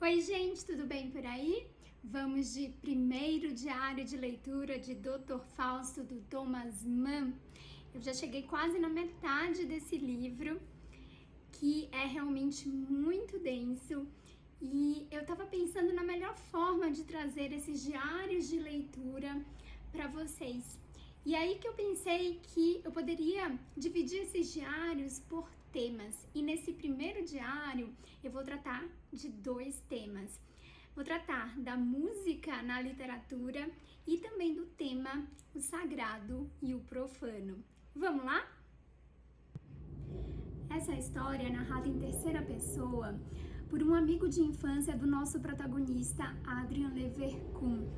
Oi, gente, tudo bem por aí? Vamos de primeiro diário de leitura de Dr. Fausto, do Thomas Mann. Eu já cheguei quase na metade desse livro, que é realmente muito denso, e eu tava pensando na melhor forma de trazer esses diários de leitura para vocês. E aí que eu pensei que eu poderia dividir esses diários por temas. E nesse primeiro diário eu vou tratar de 2 temas. Vou tratar da música na literatura e também do tema o sagrado e o profano. Vamos lá? Essa história é narrada em terceira pessoa por um amigo de infância do nosso protagonista, Adrian Leverkun.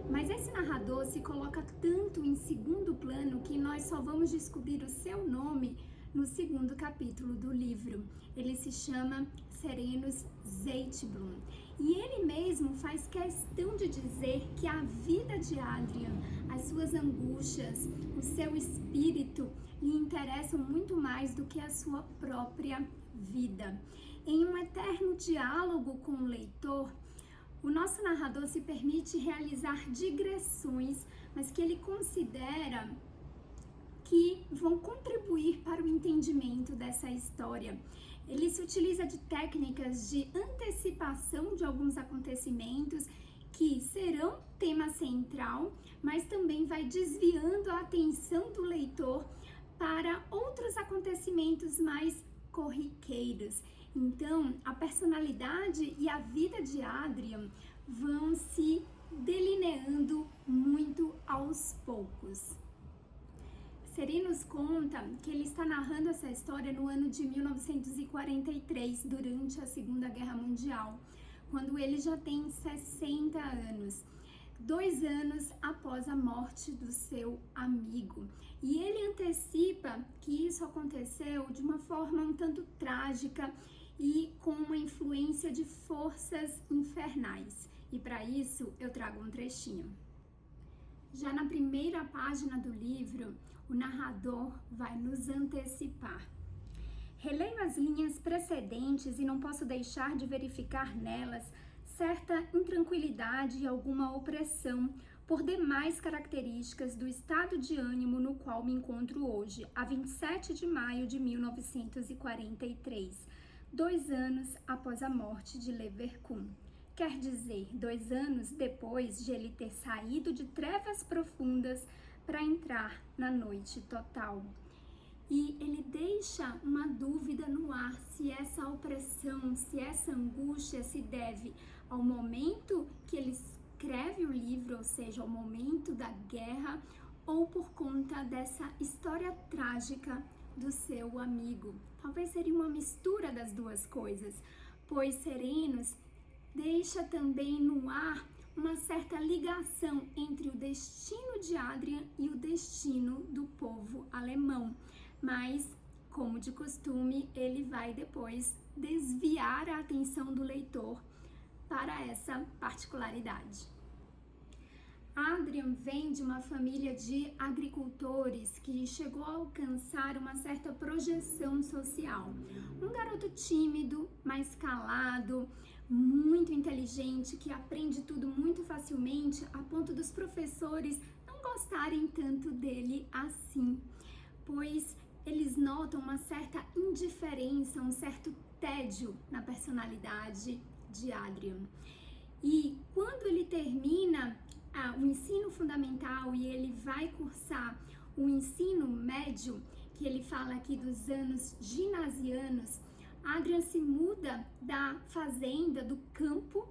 Mas esse narrador se coloca tanto em segundo plano que nós só vamos descobrir o seu nome no segundo capítulo do livro. Ele se chama Serenus Zeitblum. E ele mesmo faz questão de dizer que a vida de Adrian, as suas angústias, o seu espírito lhe interessam muito mais do que a sua própria vida. Em um eterno diálogo com o leitor, o nosso narrador se permite realizar digressões, mas que ele considera que vão contribuir para o entendimento dessa história. Ele se utiliza de técnicas de antecipação de alguns acontecimentos que serão tema central, mas também vai desviando a atenção do leitor para outros acontecimentos mais corriqueiros. Então, a personalidade e a vida de Adrian vão se delineando muito aos poucos. Serenus conta que ele está narrando essa história no ano de 1943, durante a Segunda Guerra Mundial, quando ele já tem 60 anos. 2 anos após a morte do seu amigo. E ele antecipa que isso aconteceu de uma forma um tanto trágica e com uma influência de forças infernais. E para isso eu trago um trechinho. Já na primeira página do livro, o narrador vai nos antecipar. Releio as linhas precedentes e não posso deixar de verificar nelas certa intranquilidade e alguma opressão por demais características do estado de ânimo no qual me encontro hoje, a 27 de maio de 1943, 2 anos após a morte de Leverkun. Quer dizer, 2 anos depois de ele ter saído de trevas profundas para entrar na noite total. E ele deixa uma dúvida no ar se essa opressão, se essa angústia se deve ao momento que ele escreve o livro, ou seja, ao momento da guerra, ou por conta dessa história trágica do seu amigo. Talvez seria uma mistura das duas coisas, pois Serenus deixa também no ar uma certa ligação entre o destino de Adrian e o destino do povo alemão. Mas, como de costume, ele vai depois desviar a atenção do leitor para essa particularidade. Adrian vem de uma família de agricultores que chegou a alcançar uma certa projeção social. Um garoto tímido, mas calado, muito inteligente, que aprende tudo muito facilmente, a ponto dos professores não gostarem tanto dele assim, pois eles notam uma certa indiferença, um certo tédio na personalidade de Adrian. E quando ele termina o ensino fundamental e ele vai cursar o ensino médio, que ele fala aqui dos anos ginasianos, Adrian se muda da fazenda, do campo,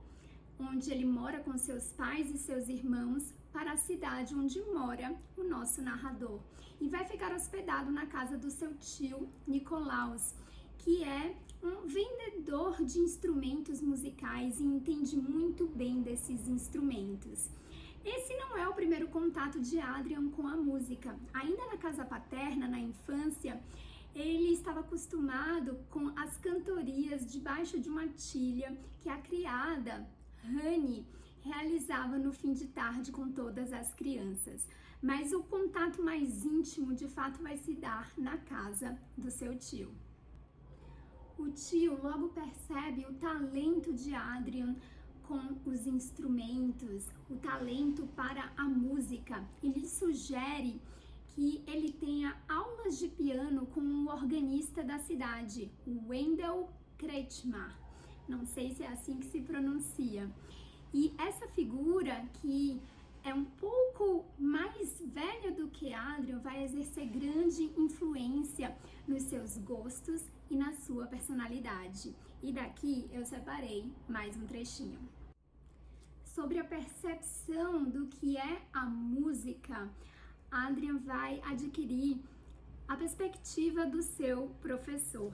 onde ele mora com seus pais e seus irmãos, para a cidade onde mora o nosso narrador. E vai ficar hospedado na casa do seu tio, Nicolaus, que é um vendedor de instrumentos musicais e entende muito bem desses instrumentos. Esse não é o primeiro contato de Adrian com a música. Ainda na casa paterna, na infância, ele estava acostumado com as cantorias debaixo de uma tilha que a criada, Honey, realizava no fim de tarde com todas as crianças. Mas o contato mais íntimo, de fato, vai se dar na casa do seu tio. O tio logo percebe o talento de Adrian com os instrumentos, o talento para a música, e lhe sugere que ele tenha aulas de piano com um organista da cidade, o Wendell Kretschmar. Não sei se é assim que se pronuncia. E essa figura, que é um pouco mais velha do que Adrian, vai exercer grande influência nos seus gostos e na sua personalidade. E daqui eu separei mais um trechinho. Sobre a percepção do que é a música, Adrian vai adquirir a perspectiva do seu professor.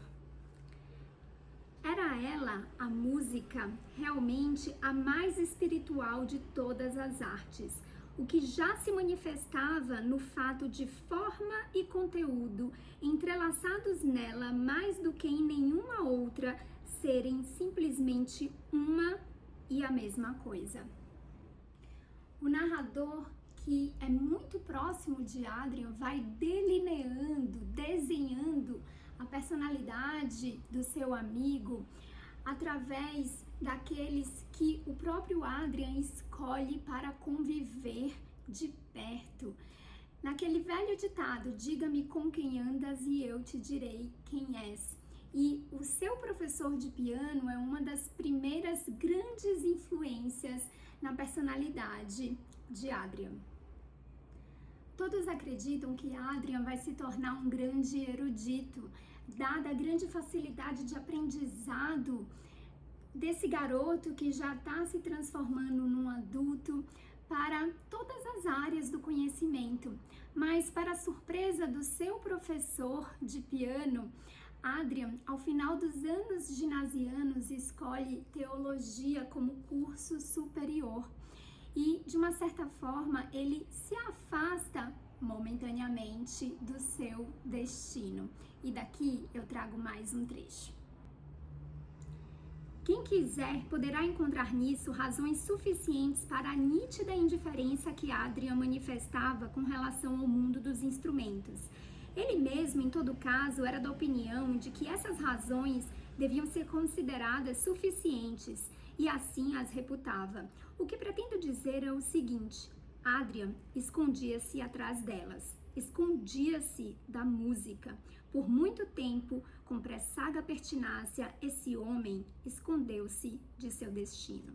Era ela, a música, realmente a mais espiritual de todas as artes, o que já se manifestava no fato de forma e conteúdo entrelaçados nela mais do que em nenhuma outra serem simplesmente uma e a mesma coisa. O narrador, que é muito próximo de Adrian, vai delineando, desenhando a personalidade do seu amigo através daqueles que o próprio Adrian escolhe para conviver de perto. Naquele velho ditado, diga-me com quem andas e eu te direi quem és. E o seu professor de piano é uma das primeiras grandes influências na personalidade de Adrian. Todos acreditam que Adrian vai se tornar um grande erudito, dada a grande facilidade de aprendizado desse garoto que já está se transformando num adulto para todas as áreas do conhecimento. Mas, para a surpresa do seu professor de piano, Adrian, ao final dos anos ginasianos, escolhe teologia como curso superior. E, de uma certa forma, ele se afasta momentaneamente do seu destino. E daqui eu trago mais um trecho. Quem quiser poderá encontrar nisso razões suficientes para a nítida indiferença que Adrian manifestava com relação ao mundo dos instrumentos. Ele mesmo, em todo caso, era da opinião de que essas razões deviam ser consideradas suficientes e assim as reputava. O que pretendo dizer é o seguinte: Adrian escondia-se atrás delas, escondia-se da música. Por muito tempo, com pressaga pertinácia, esse homem escondeu-se de seu destino.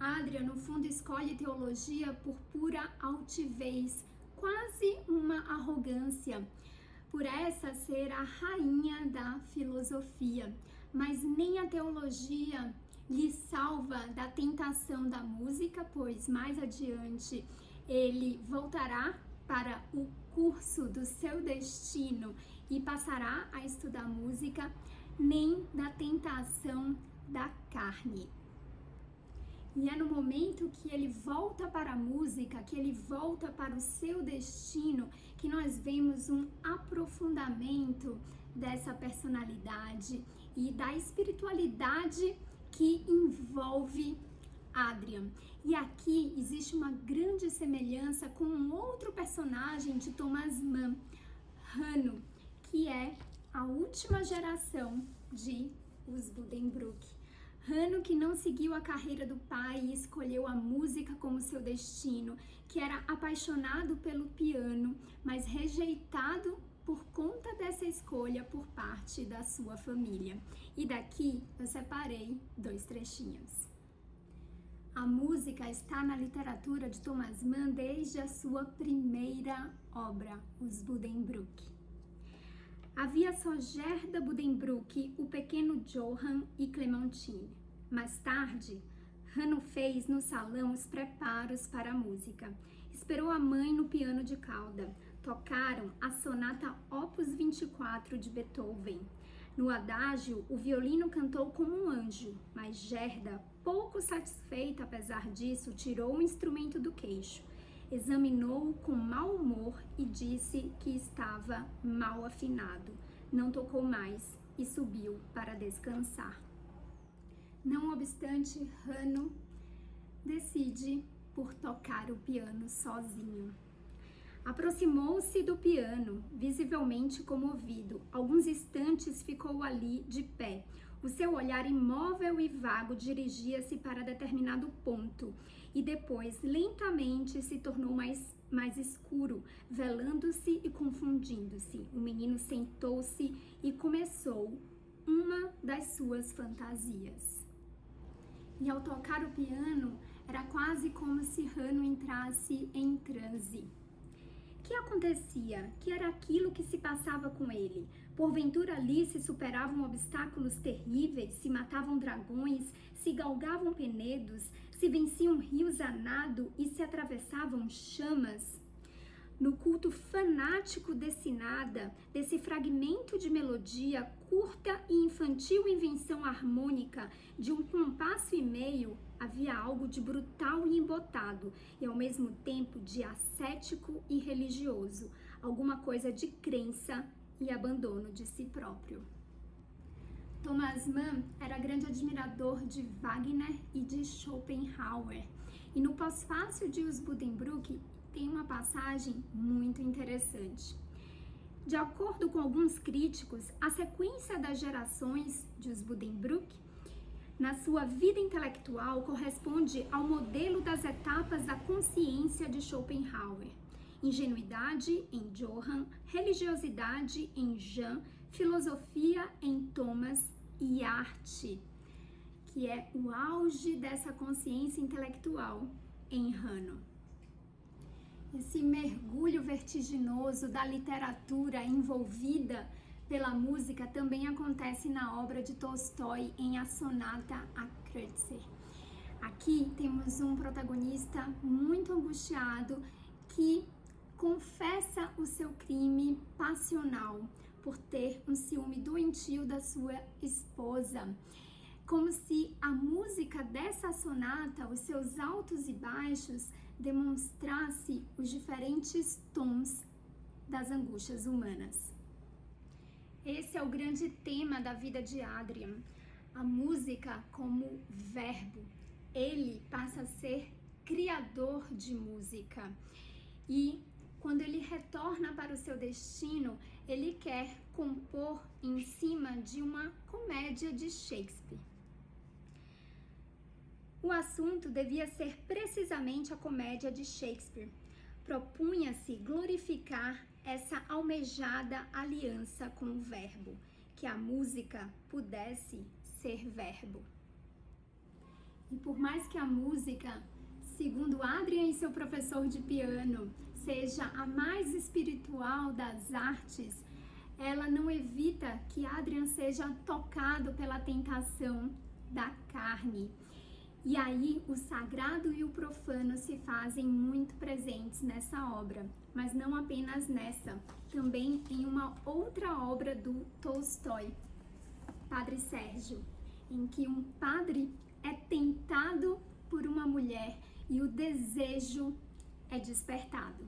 Adrian, no fundo, escolhe teologia por pura altivez, quase uma arrogância, por essa ser a rainha da filosofia. Mas nem a teologia lhe salva da tentação da música, pois mais adiante ele voltará para o curso do seu destino e passará a estudar música, nem da tentação da carne. E é no momento que ele volta para a música, que ele volta para o seu destino, que nós vemos um aprofundamento dessa personalidade e da espiritualidade que envolve Adrian. E aqui existe uma grande semelhança com um outro personagem de Thomas Mann, Hanno, que é a última geração de Os Buddenbrook. Hanno, que não seguiu a carreira do pai e escolheu a música como seu destino, que era apaixonado pelo piano, mas rejeitado por conta dessa escolha por parte da sua família. E daqui eu separei 2 trechinhos. A música está na literatura de Thomas Mann desde a sua primeira obra, Os Buddenbrook. Havia só Gerda Buddenbrook, o pequeno Johann e Clementine. Mais tarde, Hanno fez no salão os preparos para a música. Esperou a mãe no piano de cauda. Tocaram a sonata Opus 24 de Beethoven. No adágio, o violino cantou como um anjo, mas Gerda, pouco satisfeita apesar disso, tirou o instrumento do queixo. Examinou-o com mau humor e disse que estava mal afinado. Não tocou mais e subiu para descansar. Não obstante, Hanno decide por tocar o piano sozinho. Aproximou-se do piano, visivelmente comovido. Alguns instantes ficou ali, de pé. O seu olhar imóvel e vago dirigia-se para determinado ponto e depois, lentamente, se tornou mais escuro, velando-se e confundindo-se. O menino sentou-se e começou uma das suas fantasias. E ao tocar o piano, era quase como se Hanno entrasse em transe. O que acontecia? Que era aquilo que se passava com ele? Porventura ali se superavam obstáculos terríveis, se matavam dragões, se galgavam penedos, se venciam rios a nado e se atravessavam chamas? No culto fanático desse nada, desse fragmento de melodia, curta e infantil invenção harmônica de um compasso e meio, havia algo de brutal e embotado, e ao mesmo tempo de ascético e religioso, alguma coisa de crença e abandono de si próprio. Thomas Mann era grande admirador de Wagner e de Schopenhauer, e no pós-fácil de Os Buddenbrook tem uma passagem muito interessante. De acordo com alguns críticos, a sequência das gerações de Os Buddenbrook na sua vida intelectual corresponde ao modelo das etapas da consciência de Schopenhauer. Ingenuidade em Johann, religiosidade em Jean, filosofia em Thomas e arte, que é o auge dessa consciência intelectual em Hanno. Esse mergulho vertiginoso da literatura envolvida pela música também acontece na obra de Tolstói em A Sonata a Kreutzer. Aqui temos um protagonista muito angustiado que confessa o seu crime passional por ter um ciúme doentio da sua esposa. Como se a música dessa sonata, os seus altos e baixos, demonstrasse os diferentes tons das angústias humanas. Esse é o grande tema da vida de Adrian, a música como verbo. Ele passa a ser criador de música e quando ele retorna para o seu destino, ele quer compor em cima de uma comédia de Shakespeare. O assunto devia ser precisamente a comédia de Shakespeare. Propunha-se glorificar essa almejada aliança com o verbo, que a música pudesse ser verbo. E por mais que a música, segundo Adrian e seu professor de piano, seja a mais espiritual das artes, ela não evita que Adrian seja tocado pela tentação da carne. E aí o sagrado e o profano se fazem muito presentes nessa obra, mas não apenas nessa, também em uma outra obra do Tolstói, Padre Sérgio, em que um padre é tentado por uma mulher e o desejo é despertado.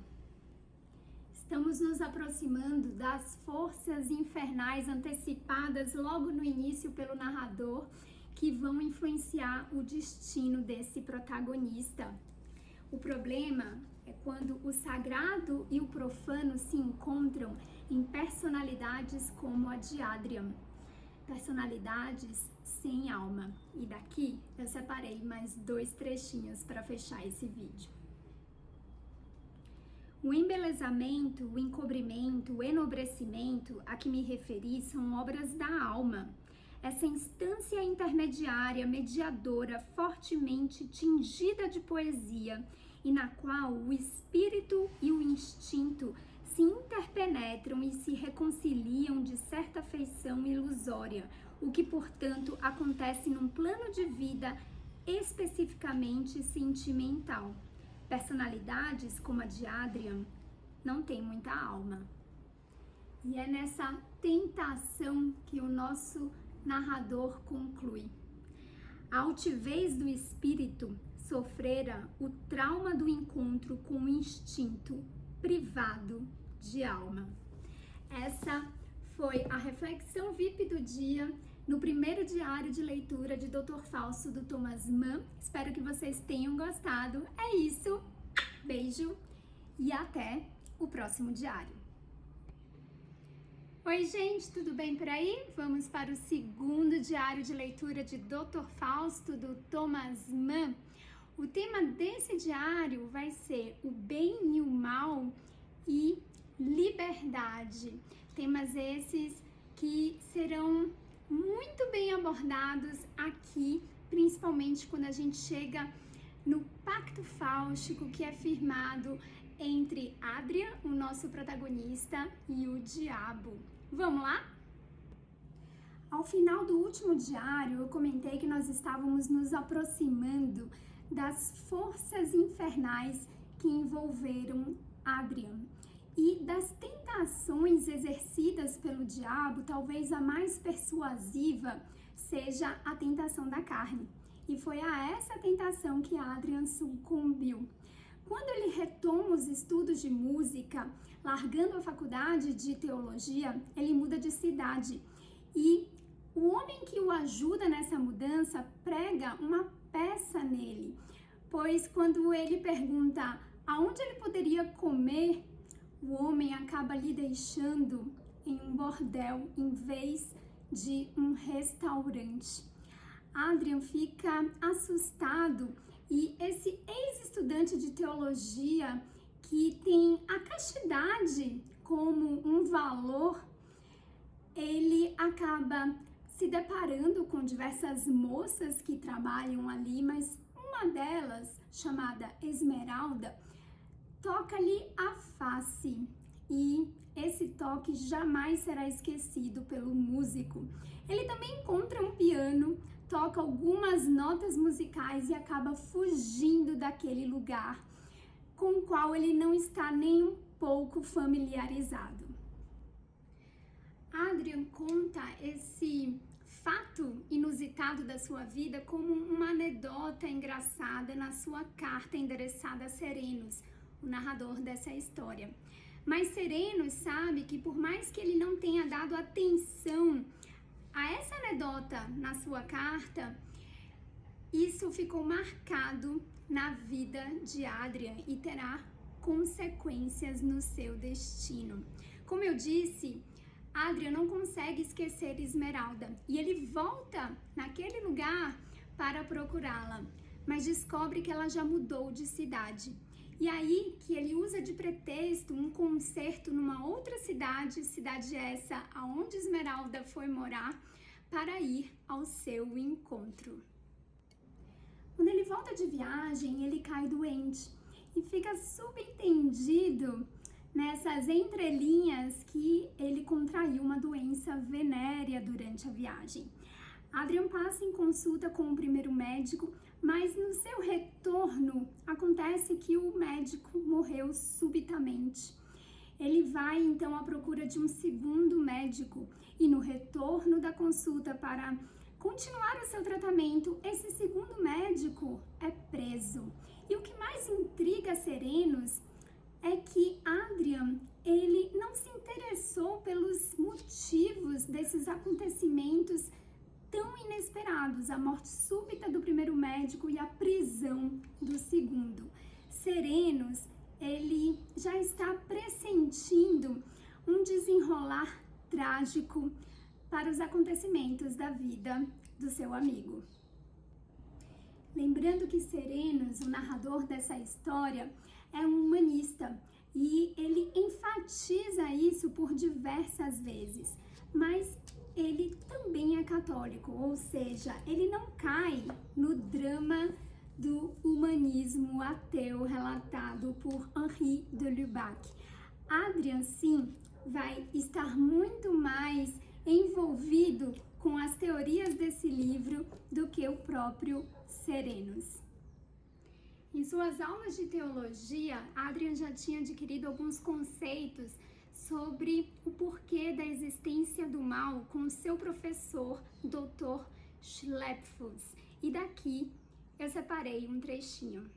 Estamos nos aproximando das forças infernais antecipadas logo no início pelo narrador, que vão influenciar o destino desse protagonista. O problema é quando o sagrado e o profano se encontram em personalidades como a de Adrian, personalidades sem alma. E daqui eu separei mais 2 trechinhos para fechar esse vídeo. O embelezamento, o encobrimento, o enobrecimento a que me referi são obras da alma. Essa instância intermediária, mediadora, fortemente tingida de poesia e na qual o espírito e o instinto se interpenetram e se reconciliam de certa feição ilusória, o que, portanto, acontece num plano de vida especificamente sentimental. Personalidades como a de Adrian não têm muita alma. E é nessa tentação que o nosso narrador conclui. A altivez do espírito sofrera o trauma do encontro com o instinto privado de alma. Essa foi a reflexão VIP do dia no primeiro diário de leitura de Dr. Fausto do Thomas Mann. Espero que vocês tenham gostado. É isso. Beijo e até o próximo diário. Oi, gente, tudo bem por aí? Vamos para o segundo diário de leitura de Dr. Fausto, do Thomas Mann. O tema desse diário vai ser o bem e o mal e liberdade. Temas esses que serão muito bem abordados aqui, principalmente quando a gente chega no pacto fáustico que é firmado entre Adrian, o nosso protagonista, e o diabo. Vamos lá? Ao final do último diário, eu comentei que nós estávamos nos aproximando das forças infernais que envolveram Adrian e das tentações exercidas pelo diabo. Talvez a mais persuasiva seja a tentação da carne. E foi a essa tentação que Adrian sucumbiu. Quando ele retoma os estudos de música, largando a faculdade de teologia, ele muda de cidade. E o homem que o ajuda nessa mudança prega uma peça nele, pois quando ele pergunta aonde ele poderia comer, o homem acaba lhe deixando em um bordel em vez de um restaurante. Adrian fica assustado e esse ex-estudante de teologia que tem a castidade como um valor, ele acaba se deparando com diversas moças que trabalham ali, mas uma delas, chamada Esmeralda, toca-lhe a face e esse toque jamais será esquecido pelo músico. Ele também encontra um piano, toca algumas notas musicais e acaba fugindo daquele lugar com o qual ele não está nem um pouco familiarizado. Adrian conta esse fato inusitado da sua vida como uma anedota engraçada na sua carta endereçada a Serenos, o narrador dessa história. Mas Serenos sabe que por mais que ele não tenha dado atenção a essa anedota na sua carta, isso ficou marcado na vida de Adrian e terá consequências no seu destino. Como eu disse, Adrian não consegue esquecer Esmeralda e ele volta naquele lugar para procurá-la, mas descobre que ela já mudou de cidade. E aí que ele usa de pretexto um concerto numa outra cidade essa aonde Esmeralda foi morar, para ir ao seu encontro. Quando ele volta de viagem, ele cai doente e fica subentendido nessas entrelinhas que ele contraiu uma doença venérea durante a viagem. Adrian passa em consulta com o primeiro médico, mas no seu retorno acontece que o médico morreu subitamente. Ele vai então à procura de um segundo médico e no retorno da consulta para continuar o seu tratamento, esse segundo médico é preso. E o que mais intriga Serenos é que Adrian, ele não se interessou pelos motivos desses acontecimentos tão inesperados, a morte súbita do primeiro médico e a prisão do segundo. Serenos, ele já está pressentindo um desenrolar trágico para os acontecimentos da vida do seu amigo. Lembrando que Serenos, o narrador dessa história, é um humanista e ele enfatiza isso por diversas vezes, mas ele também é católico, ou seja, ele não cai no drama do humanismo ateu relatado por Henri de Lubac. Adrian, sim, vai estar muito mais envolvido com as teorias desse livro do que o próprio Serenos. Em suas aulas de teologia, Adrian já tinha adquirido alguns conceitos sobre o porquê da existência do mal com o seu professor, Dr. Schlepfus. E daqui eu separei um trechinho.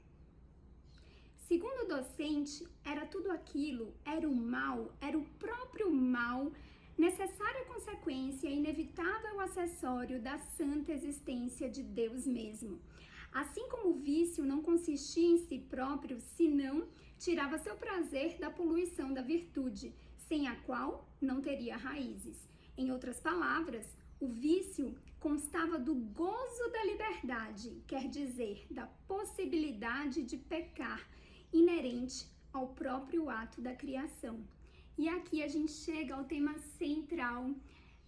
Segundo o docente, era tudo aquilo, era o mal, era o próprio mal, necessária consequência, inevitável acessório da santa existência de Deus mesmo. Assim como o vício não consistia em si próprio, senão tirava seu prazer da poluição da virtude, sem a qual não teria raízes. Em outras palavras, o vício constava do gozo da liberdade, quer dizer, da possibilidade de pecar, inerente ao próprio ato da criação. E aqui a gente chega ao tema central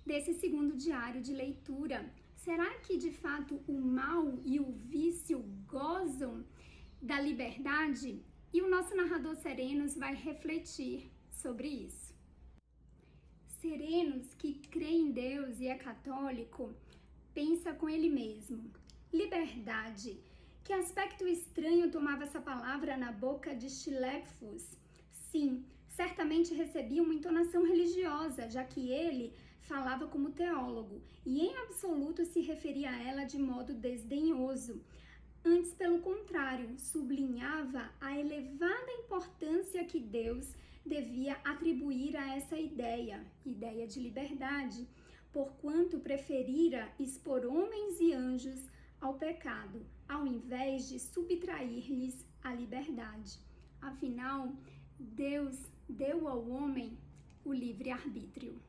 desse segundo diário de leitura. Será que de fato o mal e o vício gozam da liberdade? E o nosso narrador Serenos vai refletir sobre isso. Serenos, que crê em Deus e é católico, pensa com ele mesmo. Liberdade. Que aspecto estranho tomava essa palavra na boca de Schlepfus? Sim, certamente recebia uma entonação religiosa, já que ele falava como teólogo e em absoluto se referia a ela de modo desdenhoso. Antes, pelo contrário, sublinhava a elevada importância que Deus devia atribuir a essa ideia de liberdade, porquanto preferira expor homens e anjos ao pecado, ao invés de subtrair-lhes a liberdade. Afinal, Deus deu ao homem o livre-arbítrio.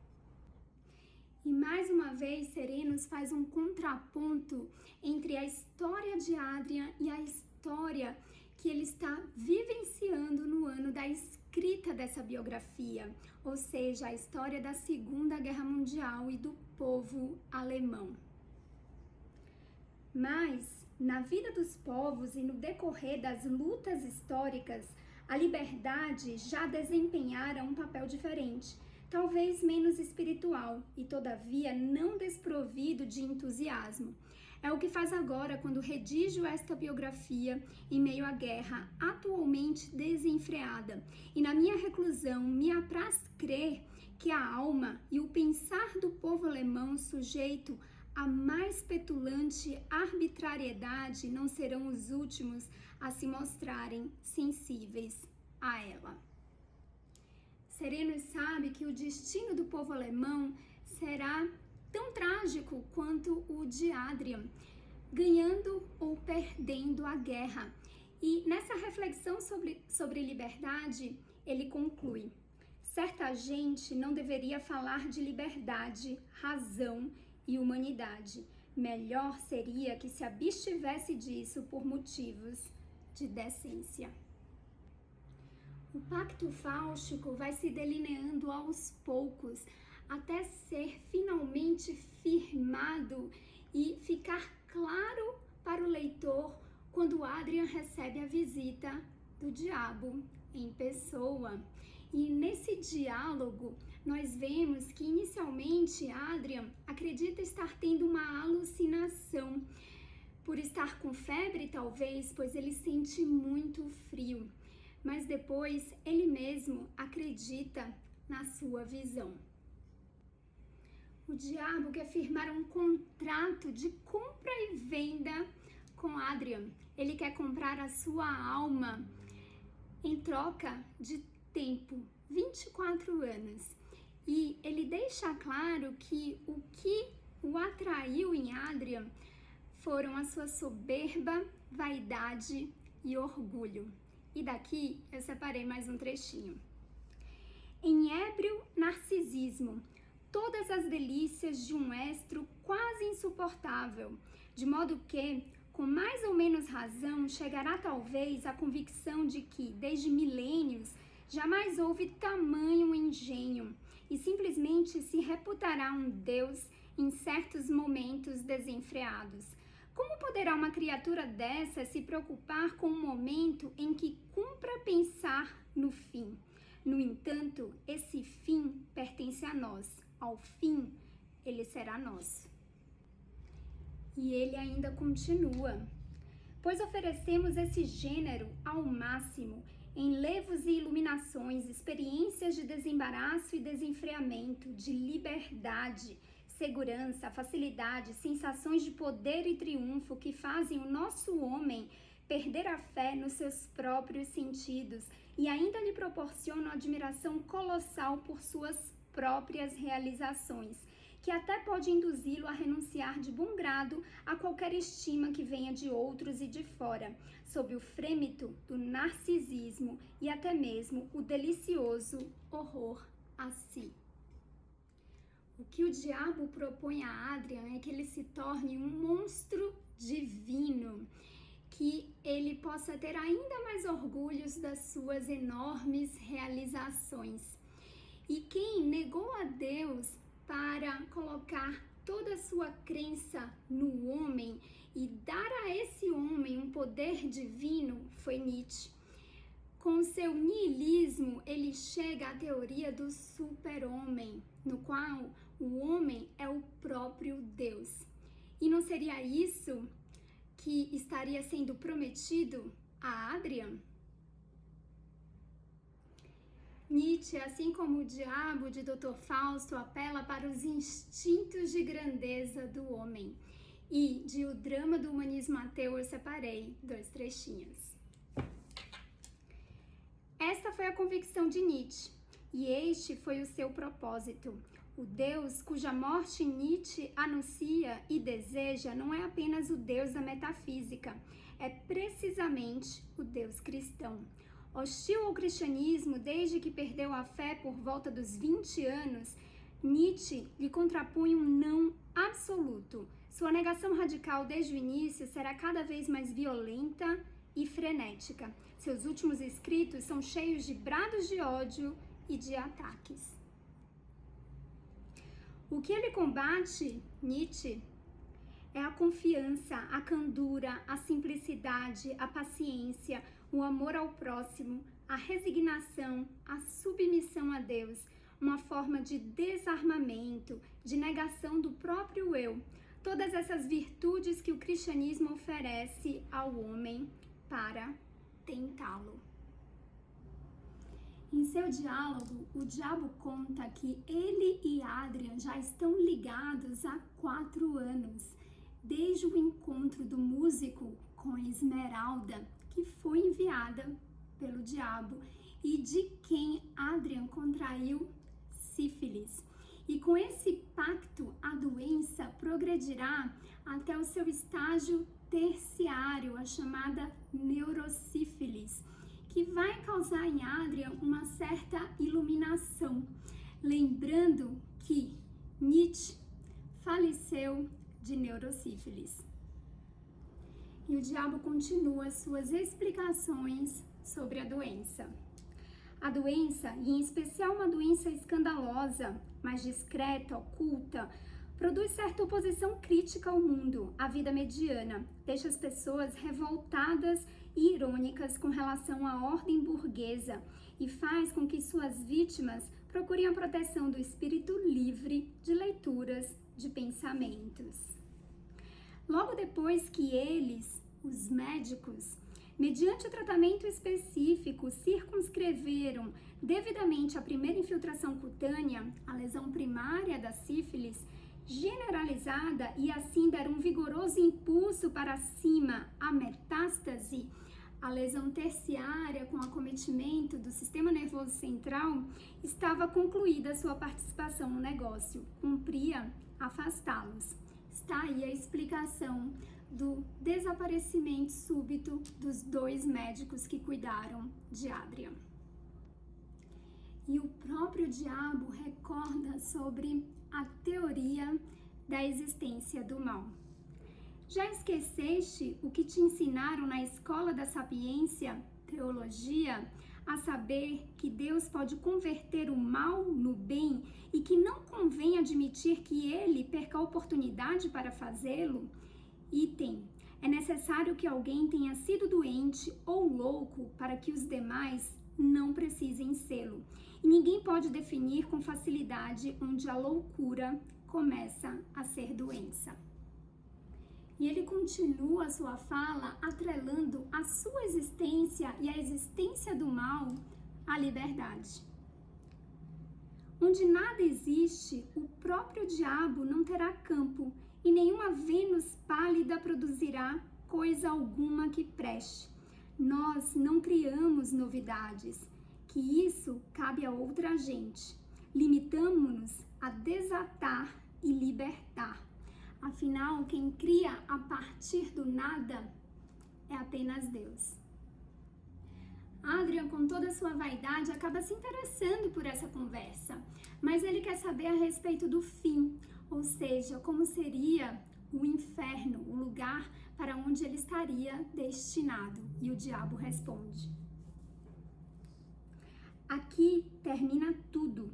E mais uma vez, Serenos faz um contraponto entre a história de Adrian e a história que ele está vivenciando no ano da escrita dessa biografia, ou seja, a história da Segunda Guerra Mundial e do povo alemão. Mas, na vida dos povos e no decorrer das lutas históricas, a liberdade já desempenhara um papel diferente, talvez menos espiritual e, todavia, não desprovido de entusiasmo. É o que faz agora quando redijo esta biografia em meio à guerra atualmente desenfreada. E na minha reclusão me apraz crer que a alma e o pensar do povo alemão sujeito à mais petulante arbitrariedade não serão os últimos a se mostrarem sensíveis a ela. Serenos sabe que o destino do povo alemão será tão trágico quanto o de Adrian, ganhando ou perdendo a guerra. E nessa reflexão sobre liberdade, ele conclui: certa gente não deveria falar de liberdade, razão e humanidade. Melhor seria que se abstivesse disso por motivos de decência. O pacto fáustico vai se delineando aos poucos, até ser finalmente firmado e ficar claro para o leitor quando Adrian recebe a visita do diabo em pessoa. E nesse diálogo, nós vemos que inicialmente Adrian acredita estar tendo uma alucinação, por estar com febre talvez, pois ele sente muito frio. Mas depois ele mesmo acredita na sua visão. O diabo quer firmar um contrato de compra e venda com Adrian. Ele quer comprar a sua alma em troca de tempo, 24 anos. E ele deixa claro que o o atraiu em Adrian foram a sua soberba, vaidade e orgulho. E daqui eu separei mais um trechinho. Em ébrio narcisismo, todas as delícias de um estro quase insuportável, de modo que, com mais ou menos razão, chegará talvez à convicção de que, desde milênios, jamais houve tamanho engenho, e simplesmente se reputará um Deus em certos momentos desenfreados. Como poderá uma criatura dessa se preocupar com um momento em que cumpra pensar no fim? No entanto, esse fim pertence a nós. Ao fim, ele será nosso. E ele ainda continua: pois oferecemos esse gênero ao máximo, em levos e iluminações, experiências de desembaraço e desenfreamento, de liberdade, segurança, facilidade, sensações de poder e triunfo que fazem o nosso homem perder a fé nos seus próprios sentidos e ainda lhe proporcionam admiração colossal por suas próprias realizações. que até pode induzi-lo a renunciar de bom grado a qualquer estima que venha de outros e de fora, sob o frêmito do narcisismo e até mesmo o delicioso horror a si. O que o diabo propõe a Adrian é que ele se torne um monstro divino, que ele possa ter ainda mais orgulhos das suas enormes realizações. E quem negou a Deus para colocar toda a sua crença no homem e dar a esse homem um poder divino foi Nietzsche. Com seu niilismo, ele chega à teoria do super-homem, no qual o homem é o próprio Deus. E não seria isso que estaria sendo prometido a Adrian? Nietzsche, assim como o diabo de Dr. Fausto, apela para os instintos de grandeza do homem. E de O Drama do Humanismo Ateu eu separei 2 trechinhos. Esta foi a convicção de Nietzsche, e este foi o seu propósito. O Deus cuja morte Nietzsche anuncia e deseja não é apenas o Deus da metafísica, é precisamente o Deus cristão. Hostil ao cristianismo desde que perdeu a fé por volta dos 20 anos, Nietzsche lhe contrapunha um não absoluto. Sua negação radical desde o início será cada vez mais violenta e frenética. Seus últimos escritos são cheios de brados de ódio e de ataques. O que ele combate, Nietzsche, é a confiança, a candura, a simplicidade, a paciência, o amor ao próximo, a resignação, a submissão a Deus, uma forma de desarmamento, de negação do próprio eu. Todas essas virtudes que o cristianismo oferece ao homem para tentá-lo. Em seu diálogo, o diabo conta que ele e Adrian já estão ligados há 4 anos, desde o encontro do músico com Esmeralda, que foi enviada pelo diabo e de quem Adrian contraiu sífilis. E com esse pacto, a doença progredirá até o seu estágio terciário, a chamada neurosífilis, que vai causar em Adrian uma certa iluminação. Lembrando que Nietzsche faleceu de neurosífilis. E o diabo continua suas explicações sobre a doença. A doença, e em especial uma doença escandalosa, mais discreta, oculta, produz certa oposição crítica ao mundo, à vida mediana, deixa as pessoas revoltadas e irônicas com relação à ordem burguesa e faz com que suas vítimas procurem a proteção do espírito livre de leituras, de pensamentos. Logo depois que eles, os médicos, mediante o tratamento específico, circunscreveram devidamente a primeira infiltração cutânea, a lesão primária da sífilis, generalizada, e assim deram um vigoroso impulso para cima à metástase, a lesão terciária com acometimento do sistema nervoso central, estava concluída sua participação no negócio, cumpria afastá-los. Está aí a explicação do desaparecimento súbito dos 2 médicos que cuidaram de Adrian. E o próprio diabo recorda sobre a teoria da existência do mal. Já esqueceste o que te ensinaram na escola da sapiência, teologia, a saber que Deus pode converter o mal no bem e que não convém admitir que ele perca a oportunidade para fazê-lo? Item: é necessário que alguém tenha sido doente ou louco para que os demais não precisem sê-lo. E ninguém pode definir com facilidade onde a loucura começa a ser doença. E ele continua sua fala atrelando a sua existência e a existência do mal à liberdade. Onde nada existe, o próprio diabo não terá campo, e nenhuma Vênus pálida produzirá coisa alguma que preste. Nós não criamos novidades, que isso cabe a outra gente. Limitamo-nos a desatar e libertar. Afinal, quem cria a partir do nada é apenas Deus. Adrian, com toda a sua vaidade, acaba se interessando por essa conversa, mas ele quer saber a respeito do fim, ou seja, como seria o inferno, o lugar para onde ele estaria destinado. E o diabo responde: aqui termina tudo.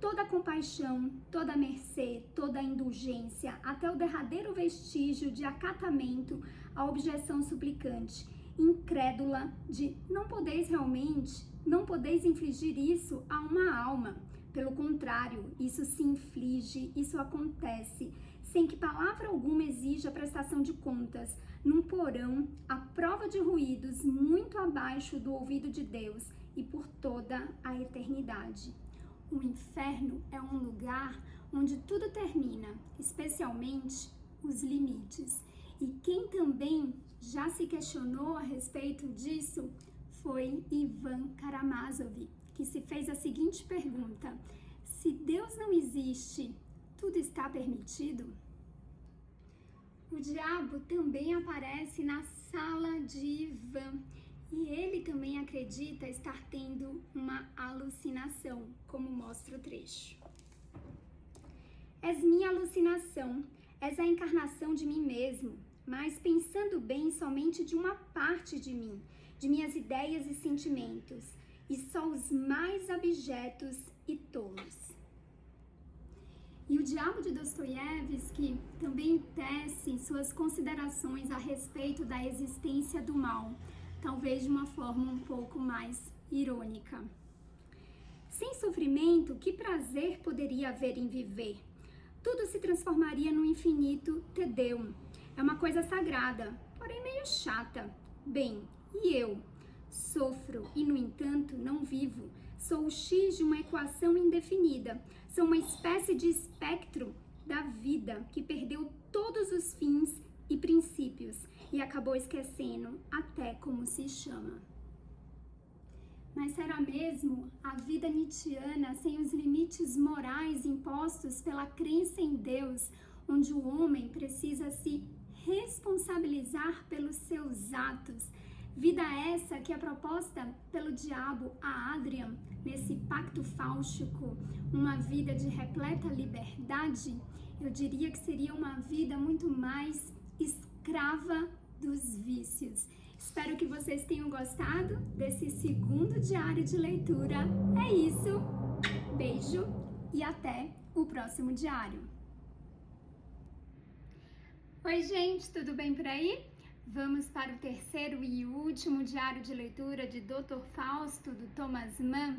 Toda a compaixão, toda a mercê, toda a indulgência, até o derradeiro vestígio de acatamento à objeção suplicante, incrédula de não podeis infligir isso a uma alma. Pelo contrário, isso se inflige, isso acontece, sem que palavra alguma exija prestação de contas, num porão, à prova de ruídos, muito abaixo do ouvido de Deus e por toda a eternidade. O inferno é um lugar onde tudo termina, especialmente os limites. E quem também já se questionou a respeito disso foi Ivan Karamazov, que se fez a seguinte pergunta: se Deus não existe, tudo está permitido? O diabo também aparece na sala de Ivan e ele também acredita estar tendo uma alucinação, como mostra o trecho. És minha alucinação, és a encarnação de mim mesmo, mas pensando bem somente de uma parte de mim, de minhas ideias e sentimentos, e só os mais abjetos e tolos. E o Diabo de Dostoiévski também tece suas considerações a respeito da existência do mal, talvez de uma forma um pouco mais irônica. Sem sofrimento, que prazer poderia haver em viver? Tudo se transformaria no infinito Te Deum. É uma coisa sagrada, porém meio chata. Bem, e eu? Sofro e, no entanto, não vivo. Sou o X de uma equação indefinida. Sou uma espécie de espectro da vida que perdeu todos os fins e princípios e acabou esquecendo até como se chama. Mas será mesmo a vida nietzschiana sem os limites morais impostos pela crença em Deus, onde o homem precisa se responsabilizar pelos seus atos? Vida essa que é proposta pelo diabo a Adrian nesse pacto fáustico, uma vida de repleta liberdade? Eu diria que seria uma vida muito mais escrava dos vícios. Espero que vocês tenham gostado desse segundo diário de leitura. É isso, beijo e até o próximo diário. Oi gente, tudo bem por aí? Vamos para o terceiro e último diário de leitura de Dr. Fausto, do Thomas Mann.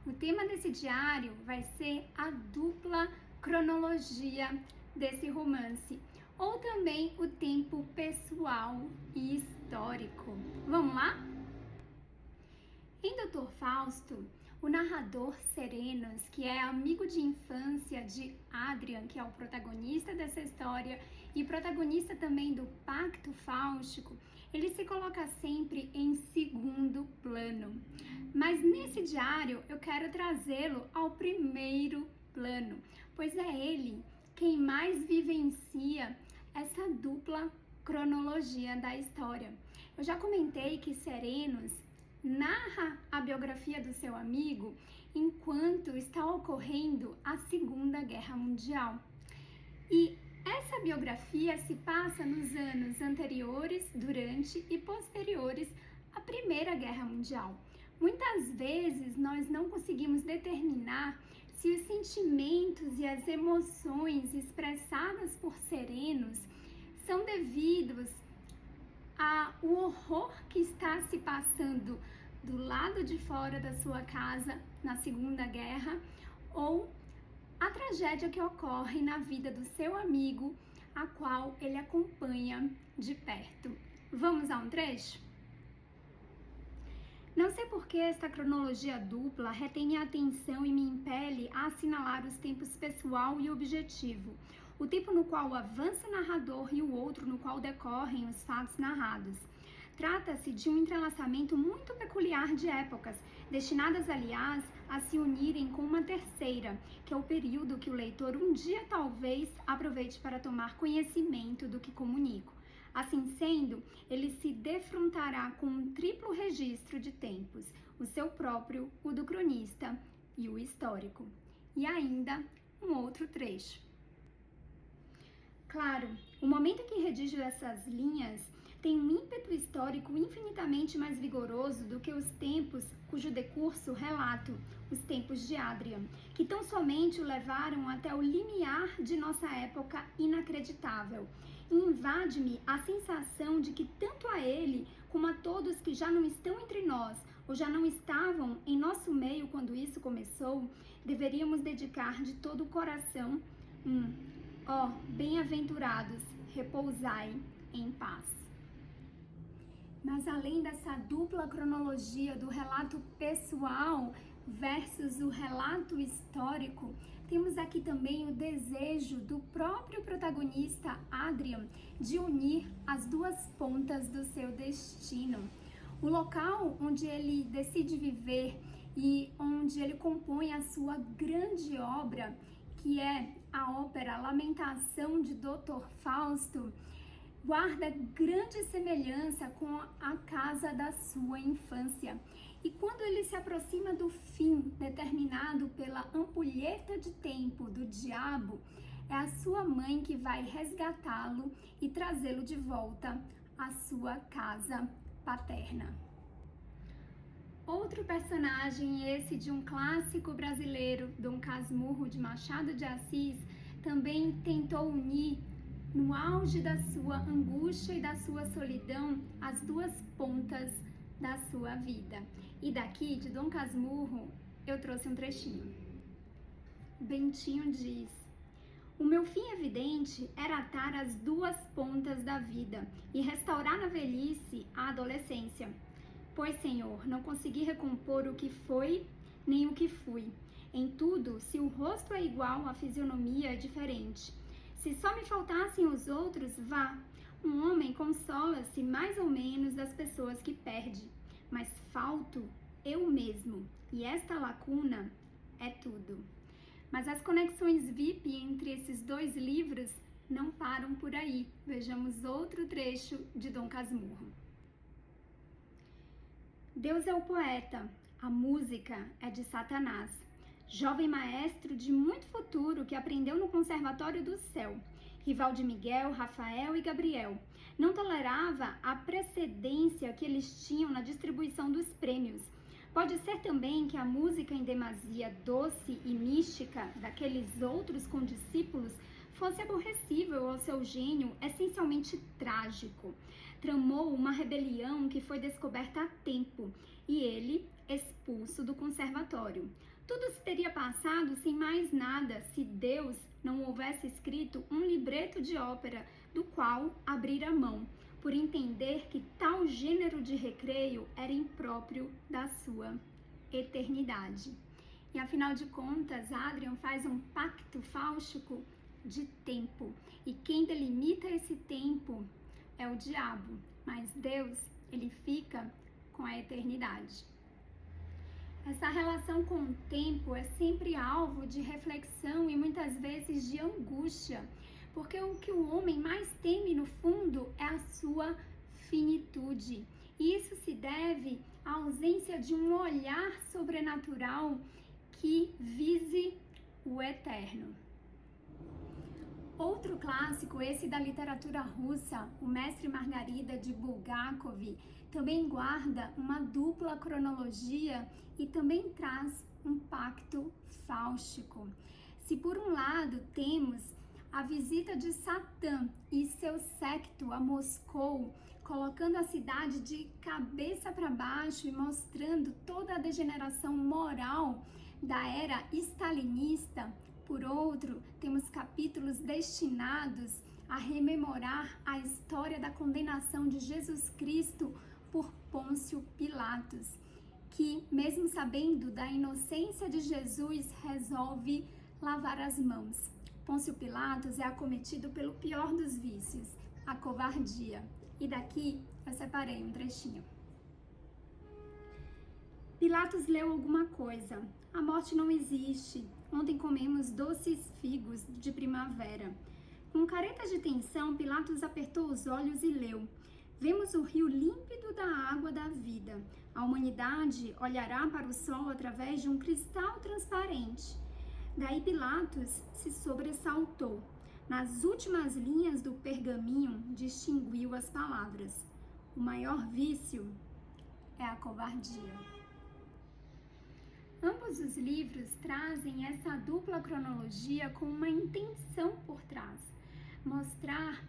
O tema desse diário vai ser a dupla cronologia desse romance, ou também o tempo pessoal e histórico. Vamos lá? Em Dr. Fausto, o narrador Serenos, que é amigo de infância de Adrian, que é o protagonista dessa história e protagonista também do Pacto Fáustico, ele se coloca sempre em segundo plano. Mas nesse diário eu quero trazê-lo ao primeiro plano, pois é ele quem mais vivencia essa dupla cronologia da história. Eu já comentei que Serenos narra a biografia do seu amigo enquanto está ocorrendo a Segunda Guerra Mundial. E essa biografia se passa nos anos anteriores, durante e posteriores à Primeira Guerra Mundial. Muitas vezes nós não conseguimos determinar se os sentimentos e as emoções expressadas por Serenos são devidos ao horror que está se passando do lado de fora da sua casa na Segunda Guerra ou a tragédia que ocorre na vida do seu amigo, a qual ele acompanha de perto. Vamos a um trecho? Não sei por que esta cronologia dupla retém minha atenção e me impele a assinalar os tempos pessoal e objetivo, o tempo no qual avança o narrador e o outro no qual decorrem os fatos narrados. Trata-se de um entrelaçamento muito peculiar de épocas, destinadas, aliás, a se unirem com uma terceira, que é o período que o leitor um dia talvez aproveite para tomar conhecimento do que comunico. Assim sendo, ele se defrontará com um triplo registro de tempos, o seu próprio, o do cronista e o histórico. E ainda um outro trecho. Claro, o momento em que redijo essas linhas tem um ímpeto histórico infinitamente mais vigoroso do que os tempos cujo decurso relato, os tempos de Hadrian, que tão somente o levaram até o limiar de nossa época inacreditável. E invade-me a sensação de que tanto a ele como a todos que já não estão entre nós ou já não estavam em nosso meio quando isso começou, deveríamos dedicar de todo o coração ó, bem-aventurados, repousai em paz. Mas além dessa dupla cronologia do relato pessoal versus o relato histórico, temos aqui também o desejo do próprio protagonista Hadrian de unir as duas pontas do seu destino. O local onde ele decide viver e onde ele compõe a sua grande obra, que é a ópera Lamentação de Dr. Fausto, guarda grande semelhança com a casa da sua infância. E quando ele se aproxima do fim determinado pela ampulheta de tempo do diabo, é a sua mãe que vai resgatá-lo e trazê-lo de volta à sua casa paterna. Outro personagem, esse de um clássico brasileiro, Dom Casmurro de Machado de Assis, também tentou unir, no auge da sua angústia e da sua solidão, as duas pontas da sua vida. E daqui, de Dom Casmurro, eu trouxe um trechinho. Bentinho diz: o meu fim evidente era atar as duas pontas da vida e restaurar na velhice a adolescência. Pois, Senhor, não consegui recompor o que foi nem o que fui. Em tudo, se o rosto é igual, a fisionomia é diferente. Se só me faltassem os outros, vá. Um homem consola-se mais ou menos das pessoas que perde, mas falto eu mesmo, e esta lacuna é tudo. Mas as conexões VIP entre esses dois livros não param por aí. Vejamos outro trecho de Dom Casmurro. Deus é o poeta, a música é de Satanás. Jovem maestro de muito futuro que aprendeu no Conservatório do Céu, rival de Miguel, Rafael e Gabriel, não tolerava a precedência que eles tinham na distribuição dos prêmios. Pode ser também que a música em demasia doce e mística daqueles outros condiscípulos fosse aborrecível ao seu gênio essencialmente trágico. Tramou uma rebelião que foi descoberta a tempo e ele expulso do conservatório. Tudo se teria passado sem mais nada se Deus não houvesse escrito um libreto de ópera do qual abrir a mão, por entender que tal gênero de recreio era impróprio da sua eternidade. E afinal de contas, Hadrian faz um pacto fáustico de tempo, e quem delimita esse tempo é o diabo, mas Deus, ele fica com a eternidade. Essa relação com o tempo é sempre alvo de reflexão e muitas vezes de angústia, porque o que o homem mais teme no fundo é a sua finitude. E isso se deve à ausência de um olhar sobrenatural que vise o eterno. Outro clássico, esse da literatura russa, O Mestre Margarida de Bulgakov, também guarda uma dupla cronologia e também traz um pacto fáustico. Se por um lado temos a visita de Satã e seu séquito a Moscou, colocando a cidade de cabeça para baixo e mostrando toda a degeneração moral da era stalinista, por outro, temos capítulos destinados a rememorar a história da condenação de Jesus Cristo por Pôncio Pilatos, que, mesmo sabendo da inocência de Jesus, resolve lavar as mãos. Pôncio Pilatos é acometido pelo pior dos vícios, a covardia. E daqui eu separei um trechinho. Pilatos leu alguma coisa. A morte não existe. Ontem comemos doces figos de primavera. Com caretas de tensão, Pilatos apertou os olhos e leu. Vemos o rio límpido da água da vida. A humanidade olhará para o sol através de um cristal transparente. Daí Pilatos se sobressaltou. Nas últimas linhas do pergaminho, distinguiu as palavras. O maior vício é a covardia. Ambos os livros trazem essa dupla cronologia com uma intenção por trás. Mostrar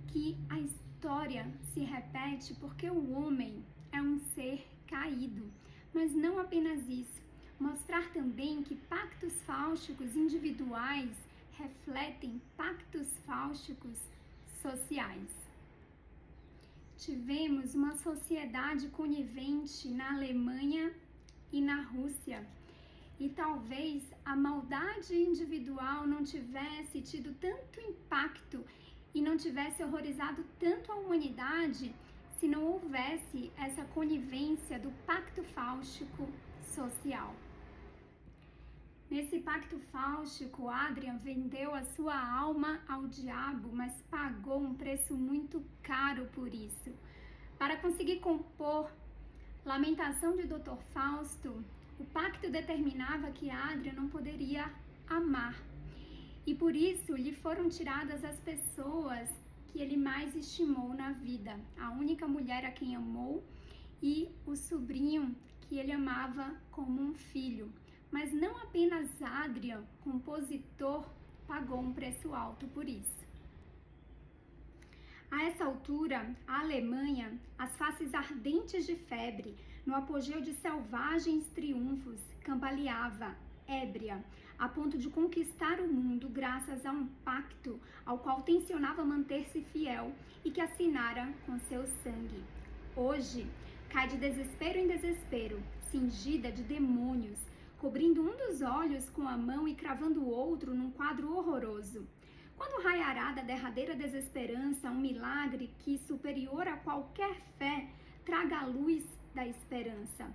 que a história se repete porque o homem é um ser caído. Mas não apenas isso. Mostrar também que pactos fáusticos individuais refletem pactos fáusticos sociais. Tivemos uma sociedade conivente na Alemanha e na Rússia. E talvez a maldade individual não tivesse tido tanto impacto e não tivesse horrorizado tanto a humanidade se não houvesse essa conivência do pacto fáustico social. Nesse pacto fáustico, Adrian vendeu a sua alma ao diabo, mas pagou um preço muito caro por isso. Para conseguir compor Lamentação de Dr. Fausto, o pacto determinava que Adrian não poderia amar. E por isso lhe foram tiradas as pessoas que ele mais estimou na vida. A única mulher a quem amou e o sobrinho que ele amava como um filho. Mas não apenas Adrian, compositor, pagou um preço alto por isso. A essa altura, a Alemanha, as faces ardentes de febre, no apogeu de selvagens triunfos, cambaleava, ébria, a ponto de conquistar o mundo graças a um pacto ao qual tensionava manter-se fiel e que assinara com seu sangue. Hoje, cai de desespero em desespero, cingida de demônios, cobrindo um dos olhos com a mão e cravando o outro num quadro horroroso. Quando raiará da derradeira desesperança um milagre que, superior a qualquer fé, traga a luz da esperança?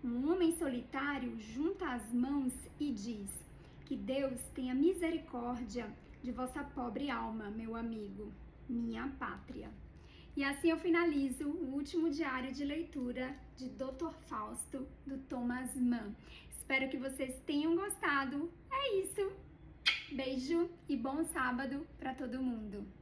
Um homem solitário junta as mãos e diz: que Deus tenha misericórdia de vossa pobre alma, meu amigo, minha pátria. E assim eu finalizo o último diário de leitura de Dr. Fausto, do Thomas Mann. Espero que vocês tenham gostado. É isso! Beijo e bom sábado para todo mundo!